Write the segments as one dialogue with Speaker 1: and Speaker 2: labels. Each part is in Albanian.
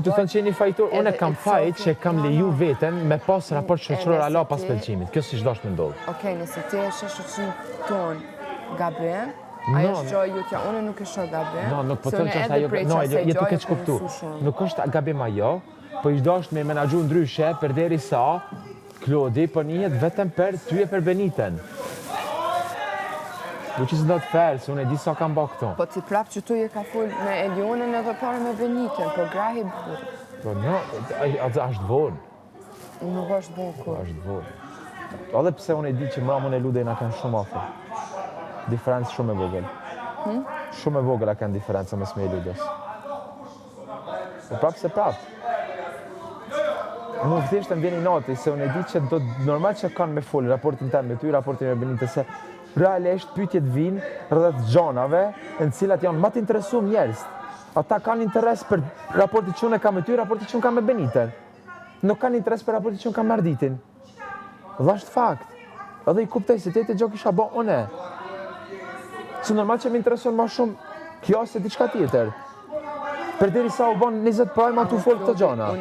Speaker 1: të thënë që jeni fajtor, unë kam fajt që kam leju veten me pas raport shoqëror ala pas pëlqimit. Kjo si ç'dosh me ndodh.
Speaker 2: Okej, nëse ti e sheh shoqërin ton gabim, ajo është gjë jutja, unë nuk e shoh gabim.
Speaker 1: No, nuk po thënë që është ajo. No, je të keq kuptu. Nuk është gabim ajo, po i dosh me menaxhu ndryshe përderisa Klodi po njihet vetëm për ty e për Beniten. Which is not fair, se unë e di sa kam bërë këto.
Speaker 2: Po ti prap që tu je ka full me Elionin edhe parë me Beniten, po grahi burr.
Speaker 1: Po no, është vonë.
Speaker 2: Nuk është vonë kur.
Speaker 1: Është vonë. Edhe pse unë e di që mamën e Ludej na kanë shumë afër. Diferencë shumë e vogël. Shumë e vogël kanë diferenca mes me e Ludës. Po prap se prap. Mu thjesht më vjen i noti, se unë e di që do normal që kanë me fol raportin tënd me ty, raportin me Beniten, se realisht pyetjet vinë rreth gjonave në cilat janë më të interesuar njerëz. Ata kanë interes për raportin që unë kam me ty, raportin që unë kam me Beniten. Nuk kanë interes për raportin që unë kam me Arditin. Dhe është fakt. Edhe i kuptoj se ti të gjë kisha bë unë. Se normal që më intereson më shumë kjo se diçka tjetër. Përderisa u bën 20 prajma tu fol këto gjëna.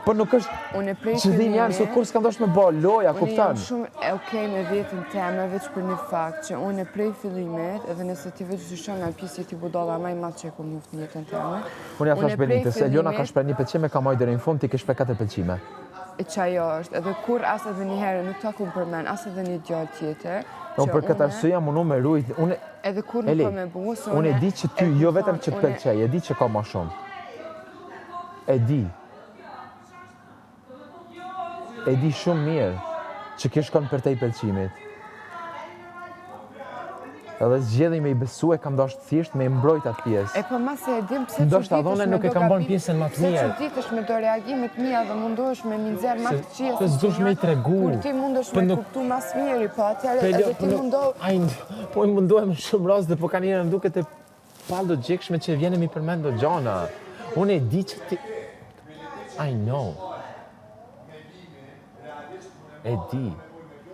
Speaker 1: Po nuk është qëllimi jam se kur s'kam dosh me bë loja, kupton?
Speaker 2: Unë jam shumë e okej me veten time veç për një fakt që unë prej fillimit, edhe nëse ti veç dyshon nga pjesë ti budolla më e madh që kam njoftë në jetën time.
Speaker 1: Unë ja thash Benite se Eliona ka shpreh 1 pëlqim e ka marrë deri në fund, ti ke shpreh 4 pëlqime.
Speaker 2: E çajo është, edhe kur as edhe një herë nuk ta kum përmend as edhe një djalë tjetër.
Speaker 1: Unë për këtë arsye jam unë me rujt, unë
Speaker 2: edhe kur nuk kam me buos,
Speaker 1: unë e di që ty jo vetëm që të pëlqej, e di që ka më shumë. E di. E di shumë mirë që ke shkon për te i pëlqimit. Edhe zgjedhje me i besu e kam dashur thjesht me mbrojt atë pjesë.
Speaker 2: E po mas e dim pse
Speaker 1: ndoshta dhone nuk e kam bën pjesën më të mirë.
Speaker 2: Se çuditësh me do reagime të mia dhe mundohesh me minxer më të qija.
Speaker 1: Se s'dush me i tregu.
Speaker 2: Kur ti mundesh me kuptu mas miri, po atëherë edhe ti
Speaker 1: po i mundohem në shumë raste, po kanë njëherë më duket e pallogjikshme që vjen mi përmend do gjana. Unë e di që ti I know. E di.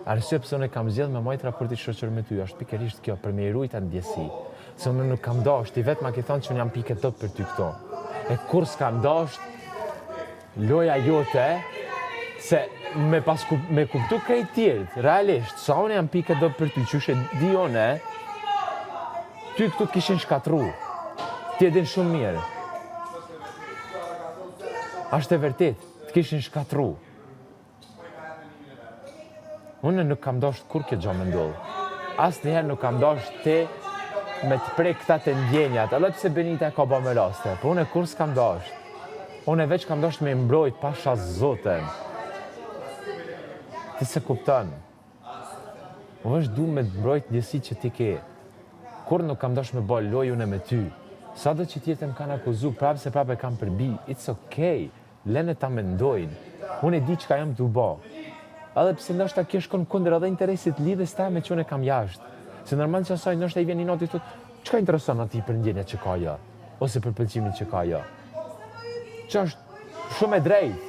Speaker 1: Arsye pse unë kam zgjedhur me majt raporti shoqëror me ty, është pikërisht kjo, për me i ruajtur atë ndjesi. Se unë nuk kam dash, ti vetëm ke thënë që unë jam pikë top për ty këto. E kur s'kam dash loja jote, se me kuptu krejt tjerët, realisht, sa unë jam pikë top për ty, qyshe di one, ty këtu të kishin shkatru. Ti e din shumë mirë. Ashtë e vërtet, të kishin shkatru. Unë nuk kam dosht kur kjo gjo me ndodhë. Asë njëherë nuk kam dosht ti me të prej këta të ndjenjat, edhe pse Benita ka ba me raste, po unë kur s'kam dosht. Unë veç kam dosht me mbrojt pasha zoten. Ti se kupton. Unë është du me mbrojt njësi që ti ke. Kur nuk kam dosht me ba loj unë me ty. Sa do që tjetë më kanë akuzu, prapë se prapë e kam përbi. It's okay. Lene ta mendojnë. Unë e di që ka jam të ba. Edhe pse ndoshta kjo shkon kundër edhe interesit lidhjes tame që unë kam jashtë. Se normal që asaj ndoshta i vjen i noti thotë, çka intereson atij për ndjenjat që ka ajo, ose për pëlqimin që ka ajo. Që është shumë e drejtë.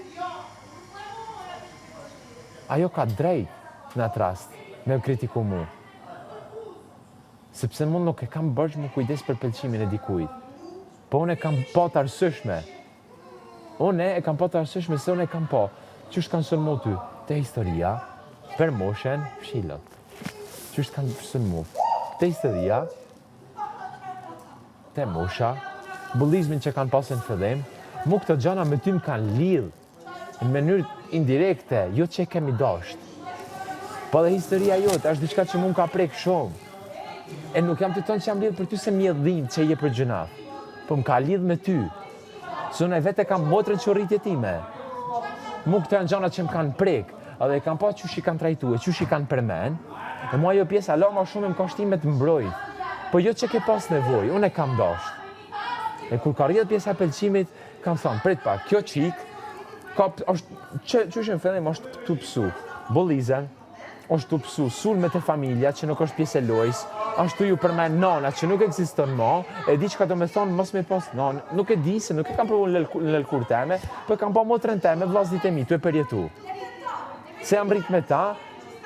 Speaker 1: Ajo ka drejt në atë rast me kritiku mu. Sepse mund nuk e kam bërgjë më kujdes për pëlqimin e dikujt. Po unë e kam po të arsyeshme. Unë e kam po të arsyeshme se unë e kam po. Që është kanë sulmu ty? Te historia, për moshen, fshilët. Që është kanë sulmu? Te historia, te mosha, bullizmin që kanë pasën në fillim, mu këtë gjana me ty më kanë lidhë në mënyrë indirekte, jo që e kemi dasht. Po dhe historia jote, është diçka që mu më ka prek shumë. E nuk jam të tonë që jam lidhë për ty se mjedhim që je për gjënaf. Po më ka lidhë me ty. Së unë e vete kam motrën që rritje time. Mu këto janë gjana që më kanë prek, edhe e kam pa qysh i kanë trajtue, qysh i kanë përmen, e mua jo pjesë alo ma shumë më ka shtimet mbrojt. Po jo që ke pas nevoj, unë e kam dasht. E kur ka rrjedh pjesa pëlqimit, kam thonë, prit pa, kjo qik, qysh në fillim është të pësu bollizen, është të pësu sulmet e familja që nuk është pjesë e lojës, ashtu ju përmen nana që nuk eksiston ma, e di që ka do me thonë mos me pas nanë, nuk e di se nuk e kam provu në lëlkur teme, për kam pa motrën teme, vllaznit e mi, të e përjetu. Se jam rrit me ta,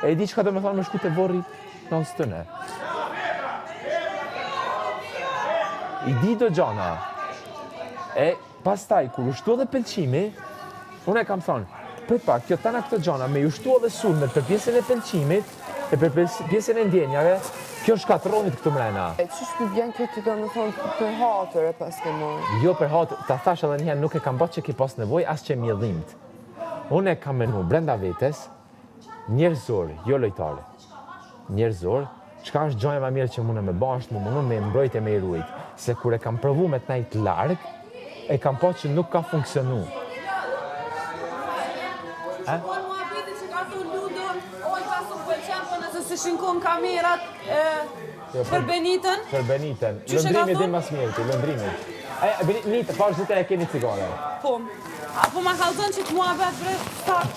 Speaker 1: e di që ka do me thonë me shku të vorri në nësë tëne. I di do gjana, e Pastaj, kur u shtu edhe pëlqimi, unë e kam thonë, prit pak, kjo tana këto gjona, me ju shtu edhe sulmet për pjesën e pëlqimit, e për pjesën e ndjenjave, kjo shkatronit këtu mrena.
Speaker 2: E qështë të vjen kjo ti do me thonë për hatër e pas ke mojë?
Speaker 1: Jo për hatë, ta thash edhe njëherë nuk e kam bërë që ki pas nevoj, as që mjedhimt. Unë e kam menu brenda vetes, njerëzor, jo lojtare. Njerëzor, çka është gjaja më mirë që mune me bashkë, më mundu me mbrojt e me i rujt. Se kur e kam provu me të najtë larg, e kam pa që nuk ka funksionu.
Speaker 3: Se shinkon kamerat për Benitën.
Speaker 1: Për Benitën. Lëndrimi din mas mirë ti, lëndrimi. Nitë, pash zite e keni cigare.
Speaker 3: Po. Apo ma kalzon që të mua vetë bre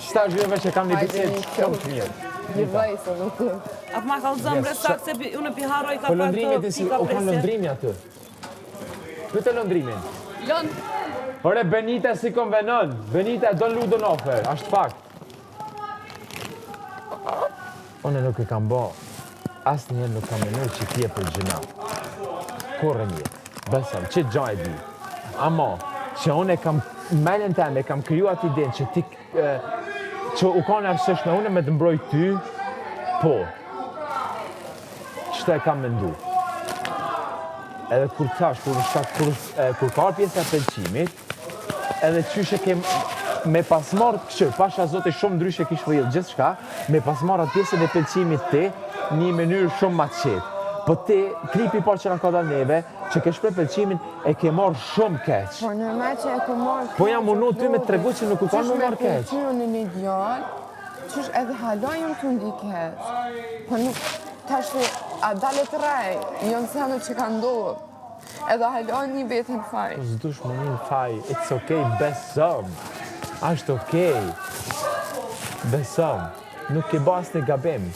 Speaker 1: Shta zhjeve që kam një biset shumë të mirë.
Speaker 2: Një vajzë, dhe të.
Speaker 3: Apo ma kalzon bre sakt se unë piharoj ka
Speaker 1: Po lëndrimi ti si, o ka lëndrimi aty. Pyte lëndrimin.
Speaker 3: Lënd.
Speaker 1: Ore Benita si konvenon. Benita do ludon offer, ashtë fakt. Unë nuk e kam bo, asë njerë nuk kam menur që tje për gjëna. Korë njëtë, besëm, që gja e di. Ama, që unë e kam, menën teme, e kam kryu atë idenë që ti, që u ka në arsëshme, unë me të mbroj ty, po. Qëta e kam mendu. Edhe kur thash, kur ka pjesë e pëlqimit, edhe qyshe kem, me pasmarë të këshër, pasha zoti shumë ndryshe kishë vëjillë gjithë shka, me pasmarë atë pjesën e pëlqimit ti, një mënyrë shumë ma qetë. Po ti, klipi parë që nga ka dalë neve, që ke shprej pëlqimin, e ke marë shumë keq.
Speaker 2: Po normal që e ke marë keq.
Speaker 1: Po jam unu ty me të tregu që nuk u kanë më marë keq.
Speaker 2: Qysh me pëlqyru në një djallë, qysh edhe halojnë të ndi keq. Po nuk, tash a dalet rej, jonë sene që ka ndohë. Edhe halojnë një vetën faj.
Speaker 1: Po zdush më një faj, it's okay, besëm. Ashtë okej. Besëm, nuk ke bas një gabim.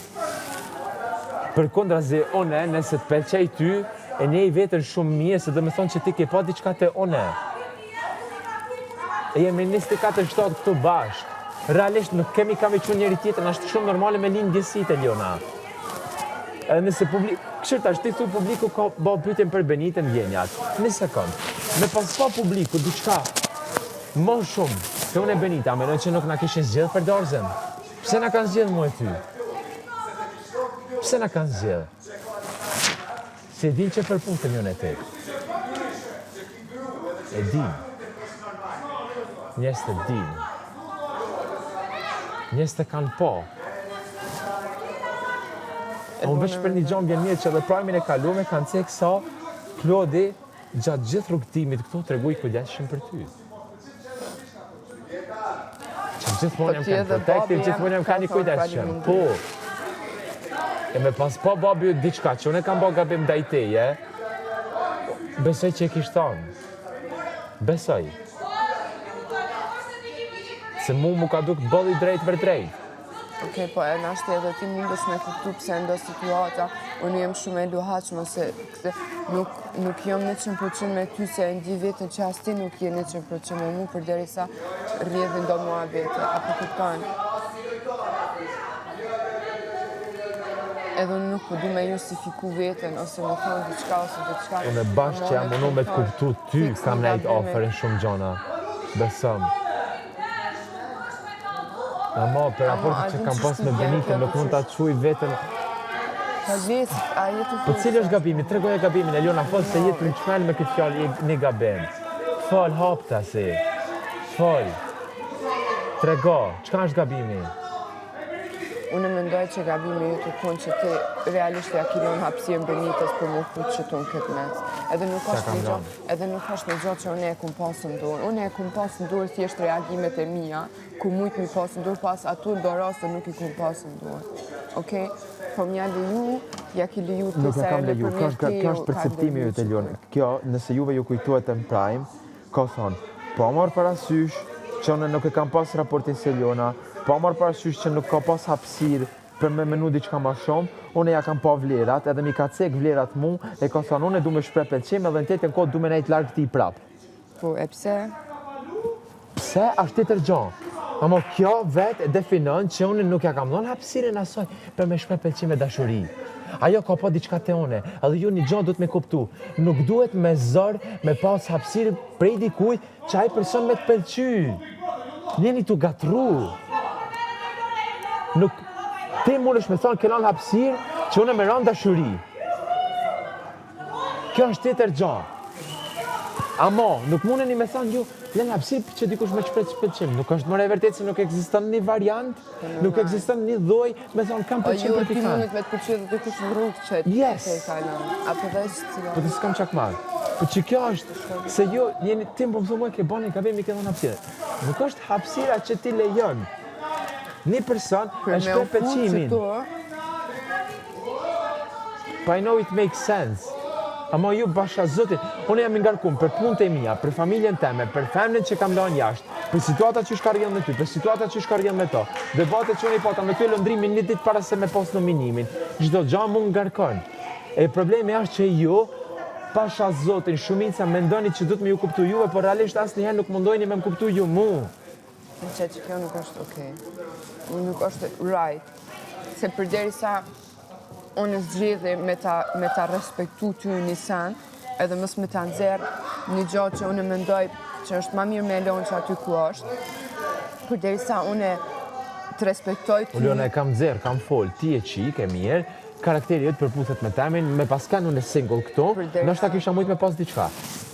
Speaker 1: Për kundra zi one, nëse të pëlqej ty, e ne i vetën shumë mirë, se dhe me thonë që ti ke pa diçka të one. E jemi 24/7 këtu bashkë. Realisht nuk kemi kam i që njëri tjetër, është shumë normale me linë ndjesit e Liona. Edhe nëse këshër tash ti thu publiku ka bo pyetjen për Benitën vjenjat. Një sekund, me pas pa publiku diçka, më shumë, se unë e Benita, menoj që nuk na kishin zgjedh për dorëzën. Pse na kanë zgjedh mua e ty? Pse na kanë zgjedh? Se din që përpunktën jone e te. E din. Njerëz të din. Njerëz të kanë po. Unë veç për një gjonë vjen mirë që edhe prajmin e kalume kanë cekë sa Klodi gjatë gjithë rrugtimit këtu të reguj kujdesshëm për ty. Gjithmonë jam kanë protektiv, gjithmonë jam kanë i kujdesshëm. Po. E me pas po babi diçka që unë e kam bo gabim ndaj teje, besoj që e kishtë thonë. Besoj. Se mu ka duk bëlli drejt për drejt.
Speaker 2: Okej, po e nashtë edhe ti mundesh me kuptu pse ndo situata, unë jem shumë e luhatshme se nuk jam 100% me ty se e ndi vetën që as ti nuk je 100% me mu përderisa rrjedhin do mua vete, apo kupton. Edhe unë nuk po du me justifiku veten, ose me thonë diçka ose diçka.
Speaker 1: Unë e bashkë që jam unu me të kuptu ty, kam nejt oferin shumë gjona. Besëm. Ama, për raportit që kam pas me Benitën, nuk mund të atë quj vetën. Po cili është gabimi? Tregoja gabimin, Eliona, falë se jetë në qmel me këtë fjallë një gabim. Falë, hapta si. Falë. Trego, qka është gabimi?
Speaker 2: Unë mendoj që gabimi ju të konë që ti realisht ja kilion hapsirën Benitës për mu fut që tu në këtë mes. Edhe nuk është një gjotë që unë e kum pasë ndurë. Unë e kum pasë ndurë thjesht reagimet e mija, ku mujtë mi pasë ndurë pas atur do rastë nuk i kum pasë ndurë. Okej? Po mja leju, ja ki leju të sejrë në përmjet ti.
Speaker 1: Kjo është perceptimi ju të Eliona. Kjo, nëse juve ju kujtuat në Prime, ka thonë, po marë parasysh që unë nuk e kam pas raportin se Eliona, po marë parasysh që nuk ka pas hapësirë për me menu diçka ma shumë, unë ja kam pa vlerat, edhe mi ka cek vlerat mu, e ka thonë, unë du me shpre pëlqim, edhe në tetën kohë du me nejtë largë ti i prapë.
Speaker 2: Po, e pse?
Speaker 1: Pse, është tjetër gjanë. Amo kjo vetë e definon që unë nuk ja kam dhonë hapësirën asoj për me shpre pëlqim e dashuri. Ajo ka pa diçka te one, edhe ju një gjë duhet me kuptu. Nuk duhet me zor, me pas hapësirë prej dikujt që ai person me të pëlqy. Njeni tu gatru. Nuk ti mundesh me thonë kellon hapësirë që unë me rënë dashuri. Kjo është tjetër gjë. Amo, nuk mundeni me thonë ju, lënë hapësirë që dikush me shpret pëlqim. Nuk është më e vërtetë se nuk ekziston një variant, nuk ekziston një lloj, me thonë kam pëlqim për
Speaker 2: ti
Speaker 1: pikë.
Speaker 2: mundet me të pëlqyer dhe dikush në rrugë që
Speaker 1: Yes.
Speaker 2: te kalon. Apo vesh cila.
Speaker 1: Po të s'kam çak marr. Po që kjo është se ju jeni tim po më thonë ke bani gabim i ke dhënë hapësirë. Nuk është hapësira që ti lejon. Një person e shpreh pëlqimin. Po I know it makes sense. Ama ju basha zotin, unë jam i ngarkum për punët e mia, për familjen time, për femrën që kam lënë jashtë, për situata që shkarrjen me ty, për situata që shkarrjen me to, debatet që unë I pata me ty lëndrimin një ditë para se me pas nominimin. Çdo gjë më ngarkon. E problemi është që ju pasha zotin, shumica mendoni që duhet me ju kuptu juve, por realisht asnjëherë nuk mundojeni me më kuptu ju mu.
Speaker 2: Që kjo nuk është okay. Nuk është right. Se përderisa unë zgjedhi me ta respektu ty një sen, edhe mos me ta nxerr një gjë që unë mendoj që është më mirë me lënë që aty ku është. Përderisa unë të respektoj ty.
Speaker 1: Uliona e kam nxerr, kam fol, ti e qik, e mirë, karakteri jot përputhet me temin, me paskan unë single këtu, ndoshta kisha mujt me pas diçka.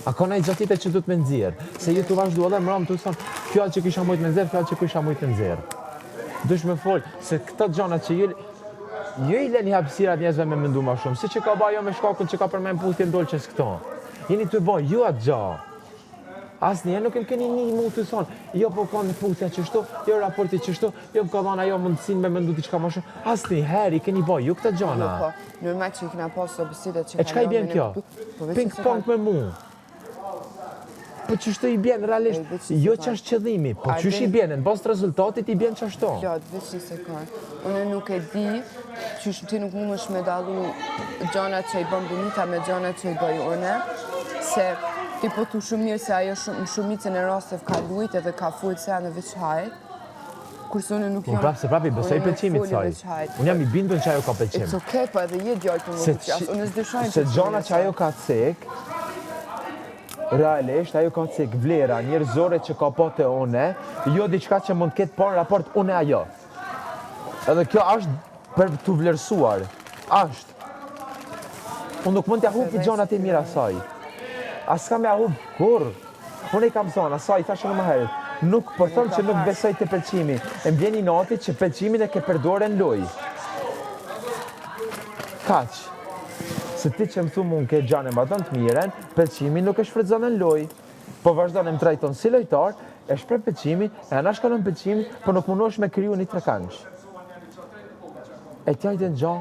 Speaker 1: A ka ndonjë gjatite që duhet me nxjerr, se ju të vazhduo edhe më të thon, fjalë që kisha mujt me nxjerr, fjalë që kisha mujt me nxjerr. Dush me fol se këto gjëra që ju I lëni hapësirat njerëzve me mendu më shumë, si që ka ba jo me shkakun që ka për me mputje ndolqes këto. Jeni të bëj ju atë gjë. Asnjëherë nuk e keni një mund të thonë, jo po ka në funksia qështu, jo raporti qështu, jo ka dhënë ajo mundësinë me mendu diçka më shumë. Asnjëherë I keni bëj ju këtë gjëna.
Speaker 2: Po, normal që I kena pasur bisedat që
Speaker 1: E çka I bën kjo? Ping pong me mua. Po çështë I bën realisht, jo ç'është qëllimi, po ç'është I bën, në bazë të rezultatit I bën ç'ashtu.
Speaker 2: Plot, veç një sekond. Unë nuk e di qysh ti nuk mundesh me dallu gjanat që I bën Benita me gjanat që I bëj unë, se ti po thu shumë mirë se ajo shumicën e rasteve ka lujt edhe ka full se në veç hajt. Kurse unë nuk jam.
Speaker 1: Prapë se prapë I besoj pëlqimit saj. Unë jam I bindur që ajo ka pëlqim.
Speaker 2: It's okay, po edhe je djalë për më qas. Unë s'dëshoj.
Speaker 1: Se gjana që ajo ka cek, realisht ajo ka cek vlera njerëzore që ka pa te une, jo diçka që mund ketë pa në raport unë e ajo. Edhe kjo është për të vlerësuar. Është. Unë nuk mund t'ja hup I gjanat e mira saj. As kam ja hup kur. Unë I kam thonë, asaj thashë më herët. Nuk po them që nuk besoj te pëlqimi. E mbjeni nati që pëlqimin e ke përdore në lojë. Kaq. Se ti që më thumë unë ke gjane ma të miren, pëlqimin nuk e shfrytëzon në lojë. Po vazhdon e më trajton si lojtar, e shpreh pëlqimin, e anash kalon pëlqimin, po nuk mundosh me kriju një trekanç. E tjajtë në gjë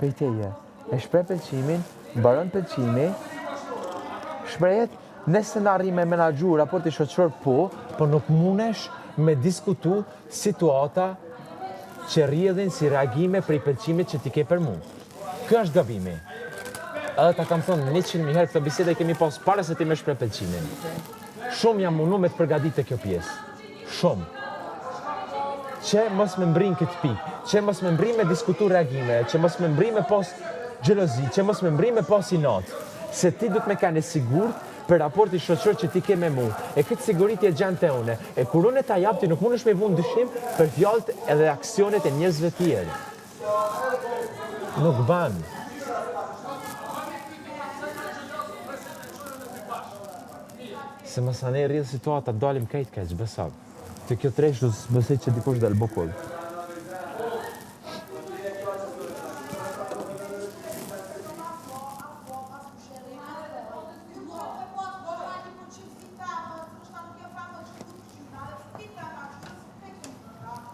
Speaker 1: prej teje. E shpreh pëlqimin, mbaron pëlqimi, shprehet nëse në arri me menaxhu raporti shoqëror po nuk mundesh me diskutu situata që rrjedhin si reagime prej pëlqimit që ti ke për mua. Ky është gabimi. Edhe ta kam thonë 100.000 herë këtë bisede kemi pas para se ti me shpreh pëlqimin. Shumë jam mundu me të përgatitë kjo pjesë. Shumë. Që mos me mbrin këtë pikë, që mos me mbrin me diskutu reagime, që mos me mbrin me pas xhelozi, që mos me mbrin me pas inat. Se ti du të me kanë sigurt për raporti shoqëror që ti ke me mua. E këtë sigurit e gjanë te une. E kur unë ta jap ti nuk mundesh me vënë dyshim për fjalët edhe aksionet e njerëzve tjerë. Nuk ban. Se mësa ne rrjedh situata dalim kajt kaq besoj. Te kjo tresh do besoj që dikush dal bukull.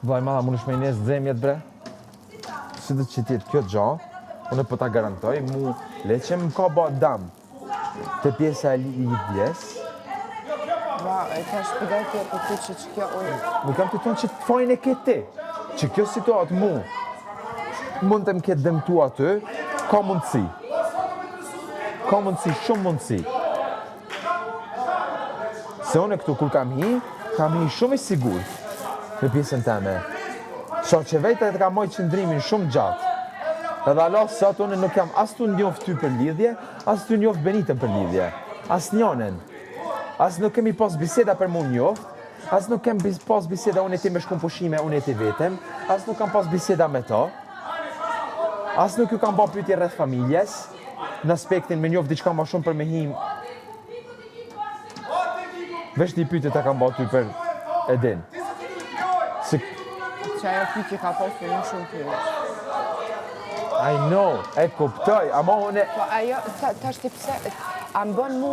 Speaker 1: Vaj mala, mundesh me nes zemjet bre? Si do që tjetë kjo gjë, unë po ta garantoj, mu leqe më ka ba dam të pjesa e lidhjes.
Speaker 2: Ba, e ka shpigajtje për ty që kjo unë.
Speaker 1: Nuk kam të tonë që të fajnë e këtë ti, që kjo situatë mu mund të më ketë dëmtu aty, ka mundësi. Ka mundësi, shumë mundësi. Se unë këtu kur kam hi shumë I sigurt në pjesën teme. So që vetë e të ka mojtë qëndrimin shumë gjatë. Edhe Allah sot unë nuk jam as tu njoft ty për lidhje, as tu njoft Benitën për lidhje. As njonen. As nuk kemi pas biseda për mu njoft, as nuk kem pas biseda unë e ti me shkum pushime, unë e ti vetem, as nuk kam pas biseda me to, as nuk ju kam ba pyetje rreth familjes, në aspektin me njoft diçka ma shumë për me him. Vesh një pyetje ta kam ba ty për Edin. Si
Speaker 2: Që ajo pyetje ka pas për më shumë pyetje.
Speaker 1: I know, e kuptoj, ama unë...
Speaker 2: Po ajo, ta shti pse, a mbon mu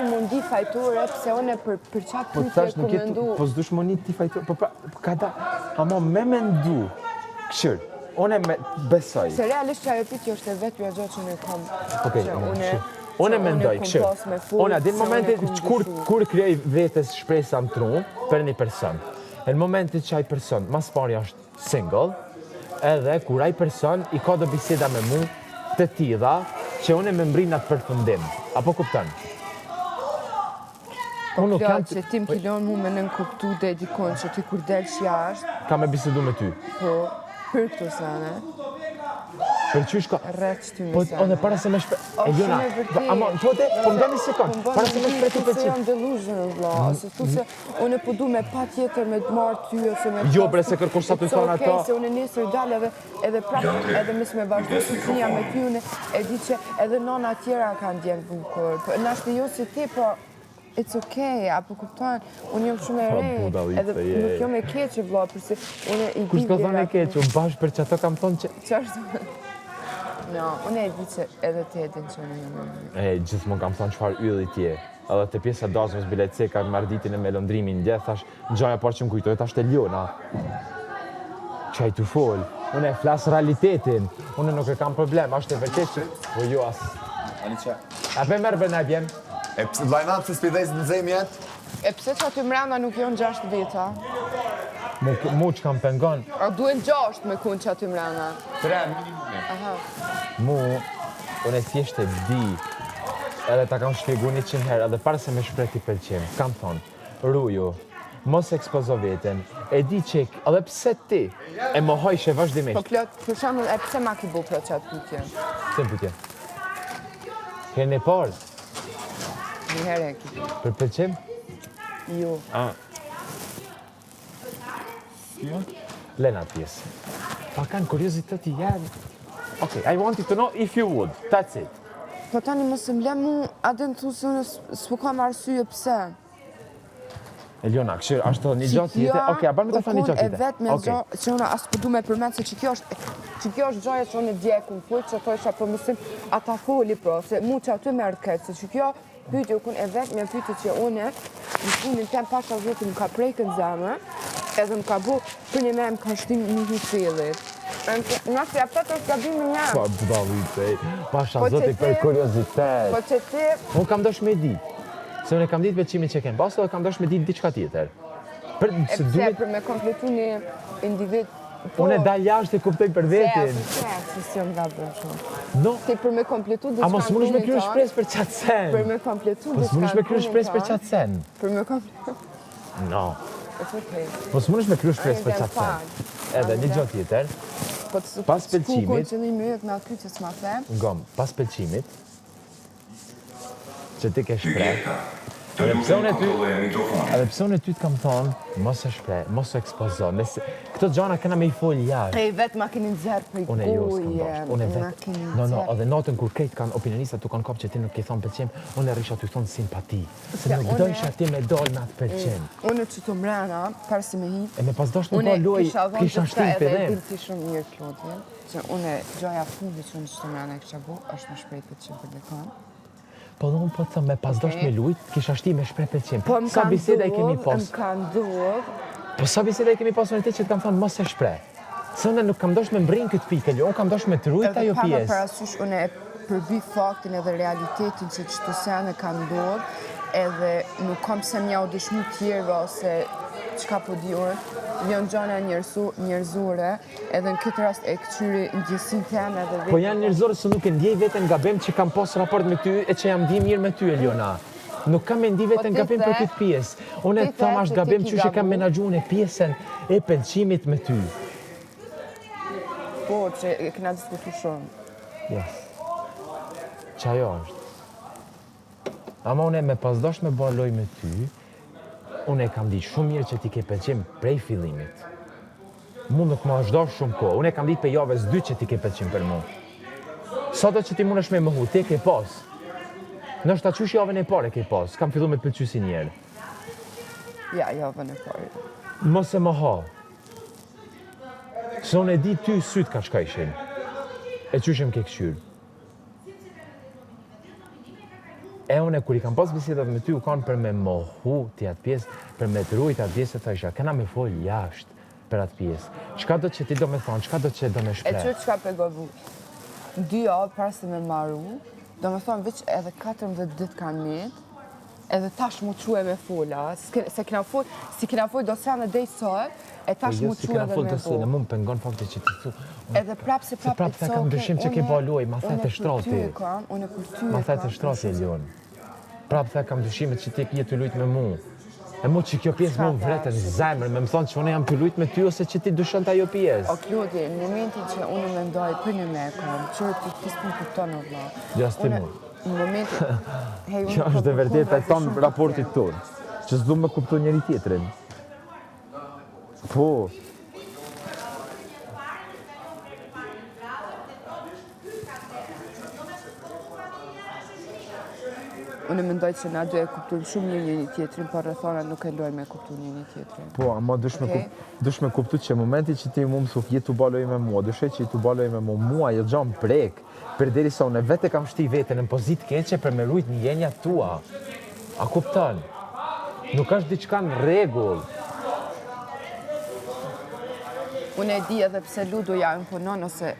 Speaker 2: mundi fajtore, pse une për qatë
Speaker 1: Po
Speaker 2: pyetje
Speaker 1: tash
Speaker 2: ku
Speaker 1: nuk jetë,
Speaker 2: mendu.
Speaker 1: po s'dush më një ti fajtor, po ka da, ama me mendu, këshir, unë me besoj.
Speaker 2: Se realisht që ajo pyetje është e vetëja gjë që ne kam.
Speaker 1: Okej,
Speaker 2: që
Speaker 1: ama
Speaker 2: une-
Speaker 1: këshir. Unë
Speaker 2: që
Speaker 1: mendoj,
Speaker 2: kom
Speaker 1: këshir.
Speaker 2: pas me furt,
Speaker 1: Unë adin
Speaker 2: se
Speaker 1: momentit,
Speaker 2: une kom
Speaker 1: kur krijoj vetes shpresa në tru për një person, në momentit që ai person, mas pari është single, edhe kur ai person i ka do biseda me mu të tilla që unë me mbrin atë përfundim. Apo kupton? Unë nuk jam
Speaker 2: që ti m'kilon mu me nënkuptu dhe dikon që ti kur delsh jashtë,
Speaker 1: kam me bisedu me ty.
Speaker 2: po, për këto sene,
Speaker 1: Për qysh ka...
Speaker 2: rreth që ty
Speaker 1: Po,
Speaker 2: me sene.
Speaker 1: edhe para se me shpe... E Jona,
Speaker 2: shumë e vërtet.
Speaker 1: ama, po te, po më një sekund, para se me shpeti për
Speaker 2: Se
Speaker 1: qip.
Speaker 2: jam delusional, vlla, se tu se unë po du me pa tjetër me të marrë ty ose me...
Speaker 1: Jo, bre, se kërkosh sa të thonë ato.
Speaker 2: Se unë nesër dal edhe prap, edhe mis me vazhdu si fëmija me ty, unë e di që edhe nona tjera kanë djenë bukur. Po, nashtë jo si ti, po, it's okay, apo kupton, unë jam shumë e
Speaker 1: Po,
Speaker 2: re,
Speaker 1: budallice,
Speaker 2: edhe
Speaker 1: je.
Speaker 2: nuk jam e keqë, vlla, përse unë i di...
Speaker 1: Kush ka thonë e keq, unë bash për që ato kam thonë që...
Speaker 2: Qashtë? No, unë e di që edhe ti e din që unë jam e mirë.
Speaker 1: E, gjithmonë kam thonë qëfar ylli tje. Edhe të pjesa dasmës bilet ceka në marditin e me lëndrimin ndje, thash, gjaja parë që më kujtoj, thash të Liona. Qaj të fol, unë e flas realitetin, unë nuk e kam problem, është e vërtet që... Po jo as...
Speaker 4: Ani që?
Speaker 1: A pe merë bërna bjem?
Speaker 4: E vlajna pëse s'pidhejs në zemë jetë?
Speaker 2: E pse që aty mrena nuk jonë 6 vita?
Speaker 1: Mu që kam pengon,
Speaker 2: A duen 6 me kun që aty mrena?
Speaker 4: 3.
Speaker 2: Aha.
Speaker 1: mu, unë e thjesht e di, edhe ta kam shpjegu 100 herë, edhe para se me shpreti pëlqim, kam thonë, ruju, mos ekspozo veten, e di që, edhe pse ti, e mohojshe
Speaker 2: Po
Speaker 1: vazhdimisht,
Speaker 2: plot, për shembull, e pse ma ki bu plot qatë pyetje?
Speaker 1: se më pytje. Kene parë,
Speaker 2: Një herë e ki.
Speaker 1: për pëlqim?
Speaker 2: Jo.
Speaker 1: Lena pjesë. Pa kanë kurioziteti janë. Okay, I wanted to know if you would, that's it.
Speaker 2: Po tani mos më le mu, a dhe në thu se unë s'po kam arsye pse.
Speaker 1: Eliona, këshirë, ashtë një gjatë jetë, okay, a bërë me të fa një gjatë
Speaker 2: E
Speaker 1: jetë.
Speaker 2: vetë me gjatë, që unë as po du me përmenë se që kjo është gjaja që unë e djekun, full që to isha po mësim ata foli pro, se mu që aty me rëket, se që kjo pyetje kun e vetë me pyetje që unë në fundin tem pasha zhëti më ka prejkën zemë, edhe më ka bu për një me më ka shtim një hifilit. Nëse ja pëtë është gabimi një.
Speaker 1: Po, budallice, pasha
Speaker 2: Po
Speaker 1: zoti
Speaker 2: që
Speaker 1: për
Speaker 2: ti-
Speaker 1: kuriozitet.
Speaker 2: Po që ti,
Speaker 1: Unë kam dosh me ditë. Se unë e kam ditë veçimin që kemë basë, dhe kam dosh me ditë diçka tjetër. Për
Speaker 2: e
Speaker 1: se
Speaker 2: pse
Speaker 1: duhet,
Speaker 2: për me kompletu një individ.
Speaker 1: unë e dal jashtë e kuptoj për vetin.
Speaker 2: Se si jam gabër shumë.
Speaker 1: No,
Speaker 2: Ti për me kompletu diçka
Speaker 1: a mos mundesh me
Speaker 2: në
Speaker 1: kryer
Speaker 2: tonë,
Speaker 1: shpresë për qatë sen.
Speaker 2: Për me kompletu
Speaker 1: Mos mundesh me kryer shpresë për qatë sen.
Speaker 2: Për me kompletu.
Speaker 1: No.
Speaker 2: It's okay.
Speaker 1: Mos mundesh me kryer shpresë për
Speaker 2: Ai,
Speaker 1: qatë sen.
Speaker 2: fal.
Speaker 1: Edhe një gjatë tjetër,
Speaker 2: Po të
Speaker 1: Pas pëlqimit-
Speaker 2: Ku qëllimi me aty që s'ma the.
Speaker 1: ngom, pas pëlqimit, që ti ke shpreh, edhe pse unë ty, edhe pse unë ty të kam thonë, mos e shpreh, mos e ekspozo, nëse këto gjana kena me i fol jashtë.
Speaker 2: E vetë ma keni nxerë për i
Speaker 1: Unë e jo s'kam
Speaker 2: goje.
Speaker 1: dashur, unë e
Speaker 2: Ma
Speaker 1: vetë.
Speaker 2: keni
Speaker 1: No,
Speaker 2: nxerë.
Speaker 1: edhe natën kur krejt kanë opinionistat tu kanë kap që ti nuk ke thonë pëlqim, unë e risha ty thonë simpati. Se nuk
Speaker 2: unë-
Speaker 1: dojsha ti me dol me atë pëlqim.
Speaker 2: Unë që të mrena, parë si me hi,
Speaker 1: E me pas dosh me
Speaker 2: unë
Speaker 1: po luaj,
Speaker 2: kisha dhënë
Speaker 1: kisha
Speaker 2: të
Speaker 1: shtim
Speaker 2: edhe e
Speaker 1: fillim.
Speaker 2: din ti shumë mirë Klodin, që unë gjoja fundi që unë që të mrena e kisha bu, është me shpejt pëlqim për dikon.
Speaker 1: Po dhe unë po të thëmë, me pas dosh me lujt, kisha shtim me shpreh pëlqim.
Speaker 2: Po më
Speaker 1: Sa
Speaker 2: kanë
Speaker 1: biseda i kemi
Speaker 2: duhet,
Speaker 1: pas?
Speaker 2: më kanë duhet,
Speaker 1: Po sa biseda i kemi pas unë ti që të kam thonë mos e shpreh. Se unë nuk kam dosh me mbrin këtë pikë, unë kam dosh me të rujt ajo
Speaker 2: edhe pa më
Speaker 1: pjesë.
Speaker 2: parasysh unë e përbi faktin edhe realitetin që qëto sene kanë ndodhë, edhe nuk kam se mja u dëshmu tjerë ose qka po di unë, vjen gjana njerëzore, edhe në këtë rast e këqyri ndjesin teme edhe vetë.
Speaker 1: Po janë njerëzore se nuk e ndjej veten gabim që kam pas raport me ty e që jam di mirë me ty, Eliona. Nuk kam e ndi veten
Speaker 2: ti
Speaker 1: gabim për
Speaker 2: the-
Speaker 1: këtë pjesë. Unë e
Speaker 2: ti
Speaker 1: thom
Speaker 2: the
Speaker 1: është
Speaker 2: se
Speaker 1: gabim
Speaker 2: ti
Speaker 1: që që kam
Speaker 2: gabu.
Speaker 1: menaxhuar në pjesën e pëlqimit me ty.
Speaker 2: Po, që e kena diskutu shumë.
Speaker 1: Yes. Që ajo është. Ama une me pasdosh me bërë loj me ty, une e kam ditë shumë mirë që ti ke pëlqim prej fillimit. Mu nuk më është dosh shumë kohë, une e kam ditë për javës 2 që ti ke pëlqim për mu. Sado që ti mund është me më hu, ti ke pas. Nështë ta qush javën e pare ke pas, kam fillu me të pëlqy si njerë.
Speaker 2: Ja, javën e parë.
Speaker 1: Mos e më ha. Se unë e di ty sytë ka qka ishin. E qyshem ke këshyrë. E unë kur i kam pas bisedat me ty u kanë për me mohu ti atë pjesë, për me të rujt atë pjesë të isha, këna me folë jashtë për atë pjesë. Qka do që ti do me thonë, qka do që do me
Speaker 2: E
Speaker 1: shpre?
Speaker 2: qërë qka pegovu? 2 javë pas se me maru, do me thonë veç edhe 14 ditë kanë metë, edhe tash mu quë me fola, se kena folë, si kena folë do s'janë dhe i sot, e tash mu
Speaker 1: Si
Speaker 2: quë
Speaker 1: kena
Speaker 2: edhe
Speaker 1: folë
Speaker 2: me
Speaker 1: të së, në
Speaker 2: bo.
Speaker 1: mu më pengon fakti që ti thu.
Speaker 2: Edhe prapë se
Speaker 1: Se prapë the kam dëshim që ke ba luaj, ma the të shtrati.
Speaker 2: Unë për ty
Speaker 1: Ma the të shtrati e ljonë. Prapë the kam dëshimet që ti je të lujt me mu. E mu që kjo pjesë mu vretën në zemër, me më thonë që unë jam të lujt me ty ose që ti dushën të ajo pjesë.
Speaker 2: O Klodi, në momentin që unë me ndoj për një me kam, që ti kisë më kuptonë o vla.
Speaker 1: Jo, s'ti mu.
Speaker 2: Në momentin...
Speaker 1: Kjo është dhe vërtet e tonë raportit tonë, që s'du me kuptu njëri tjetrin. Po.
Speaker 2: Unë mendoj që na dy e kuptojmë shumë njëri tjetrin, por rrethona nuk e lojmë me kuptu njëri tjetrin.
Speaker 1: Po, ama dush me kuptu që momenti që ti mu më thuk, je të baloj me mua, dushe që je të baloj me mua, jo gjanë prek, për deri sa unë vete kam shti vete në pozitë keqe për me rujt një jenja tua. A kupton? Nuk është diçka në rregull.
Speaker 2: Unë e di edhe pse Ludo ja imponon ose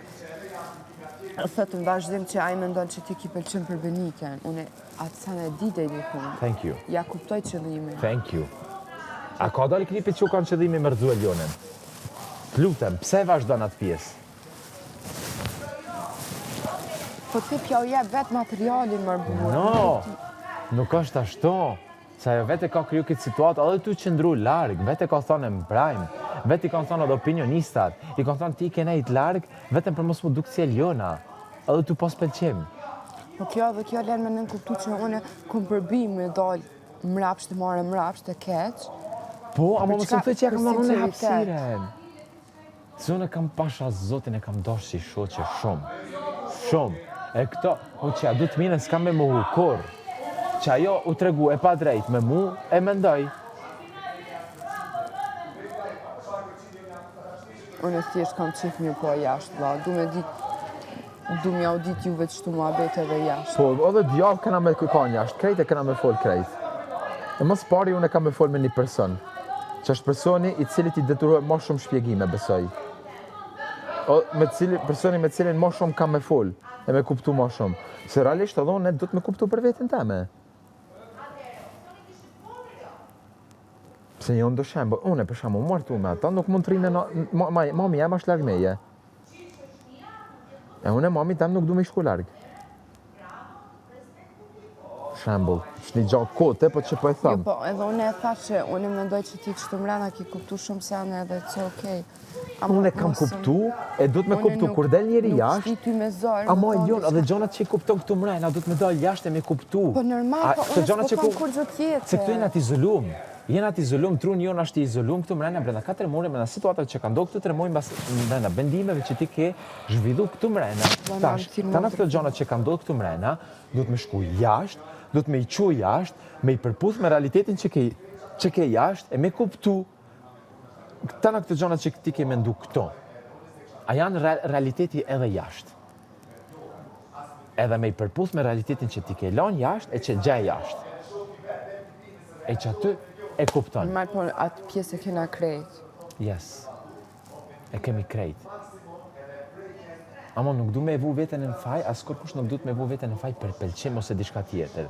Speaker 2: thëtë në vazhdim që ai mendon që ti ki pëlqen për Beniken. Unë atë sa në di dhe i punë.
Speaker 1: Thank you.
Speaker 2: Ja kuptoj qëllimin.
Speaker 1: Thank you. A ka dalë klipit që u kanë qëllimi me rëzu Elionen? Të lutem, pse vazhdon atë pjesë?
Speaker 2: Po ti pja u jep vetë materialin mërë bukur.
Speaker 1: No, nuk është ashtu. Se ajo vete ka kriju këtë situatë, edhe tu qëndru largë, vete ka thonë në mbrajmë, vete i kanë thonë edhe opinionistat, i kanë thonë ti ke nejt largë, vetëm për mos mu dukë si Eliona, edhe tu pas pëlqim.
Speaker 2: Po kjo dhe kjo len me nën kuptu që une kom përbi me dalë mrapsht të marë mrapsht të keq.
Speaker 1: Po, ama mos më thë që ja kam dhënë unë
Speaker 2: sinceritet.
Speaker 1: hapësiren. Se unë kam pasha zotin e kam dosh si shoqe shumë. Shumë. E këto, u që ja du të mine s'kam me mu kur. Që ajo u tregu e pa drejt me mu, e mendoj.
Speaker 2: Unë thjesht kam qif mirë po jashtë, vla. Du me audit juve që tu mua bete dhe jashtë.
Speaker 1: Po, edhe djavë këna me kërkan jashtë, krejt e këna me fol krejt. E mos pari unë e kam me fol me një person, që është personi i cili ti detyrohet ma shumë shpjegime, besoj. Personi me cilin ma shumë kam me fol, e me kuptu ma shumë. Se realisht edhe unë do të me kuptu për vetin teme. Se një ndo shemë, unë e për shemë, martu me ata, nuk mund të rime, mami jem është largë meje. E unë e mami tem nuk du me shku largë. Shembull, është një gjatë kote, po që po e
Speaker 2: Jo,
Speaker 1: thëmë.
Speaker 2: po, edhe unë e tha që unë mendoj që ti që të mrena ki kuptu shumë se anë edhe që okej.
Speaker 1: Unë e kam kuptu, e du të me kuptu, kur del njeri
Speaker 2: Nuk
Speaker 1: jashtë,
Speaker 2: shti ty me zorë.
Speaker 1: ama Elion, edhe gjonat që i kupton këtu mrejna, du të me dalë jashtë e me kuptu.
Speaker 2: Po normal, po unë s'po kam kur gjë tjetër.
Speaker 1: Se këtu jena t'izolum. Jena t'izolum, truni jonë është t'izolum këtu mrejna brenda 4 muaj, brenda situatat që ka ndohë këtu 3 muaj, brenda bendimeve që ti ke zhvillu këtu mrejna. Tash, tana këto gjonat që ka ndohë këtu mrejna, du të me shku jashtë, du të me i qu jashtë, me i përputh me realitetin që ke jashtë, e me kuptu tana këto gjonat që ti ke mendu këto. A janë realiteti edhe jashtë. Edhe me i përputh me realitetin që ti ke lanë jashtë e që gjej jashtë. E që aty e kupton.
Speaker 2: Normal, po atë pjesë e kena krejt.
Speaker 1: Yes. E kemi krejt. Ama nuk du me e vu veten në faj, as kërkush nuk du të me vu veten në faj për pëlqim ose diçka tjetër.